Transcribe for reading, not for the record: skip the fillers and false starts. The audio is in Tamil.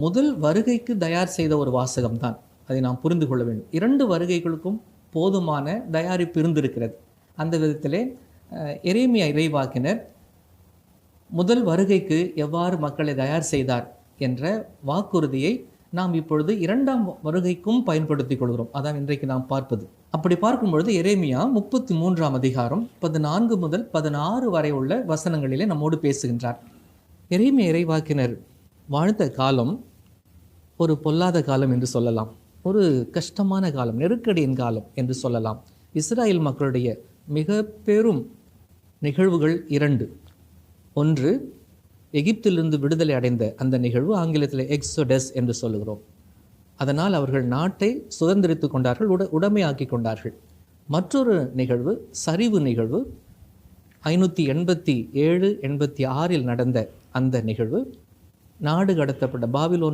முதல் வருகைக்கு தயார் செய்த ஒரு வாசகம்தான். அதை நாம் புரிந்து கொள்ள வேண்டும். 2 வருகைகளுக்கும் போதுமான தயாரிப்பு இருந்திருக்கிறது. அந்த விதத்திலே எரேமியா இறைவாக்கினர் முதல் வருகைக்கு எவ்வாறு மக்களை தயார் செய்தார் என்ற வாக்குறுதியை நாம் இப்பொழுது 2ஆம் வருகைக்கும் பயன்படுத்திக் கொள்கிறோம். அதான் இன்றைக்கு நாம் பார்ப்பது. அப்படி பார்க்கும்பொழுது எரேமியா 33ஆம் அதிகாரம் 14 முதல் 16 வரை உள்ள வசனங்களிலே நம்மோடு பேசுகின்றார். எரேமியா இறைவாக்கினர் வாழ்ந்த காலம் ஒரு பொல்லாத காலம் என்று சொல்லலாம். ஒரு கஷ்டமான காலம், நெருக்கடியின் காலம் என்று சொல்லலாம். இஸ்ராயேல் மக்களுடைய மிக பெரும் நிகழ்வுகள் 2. ஒன்று, எகிப்திலிருந்து விடுதலை அடைந்த அந்த நிகழ்வு, ஆங்கிலத்தில் எக்ஸோடஸ் என்று சொல்லுகிறோம். அதனால் அவர்கள் நாட்டை சுதந்திரித்து கொண்டார்கள், உடைமையாக்கி கொண்டார்கள். மற்றொரு நிகழ்வு சரிவு நிகழ்வு, 587-86 நடந்த அந்த நிகழ்வு. நாடு கடத்தப்பட்ட பாபிலோன்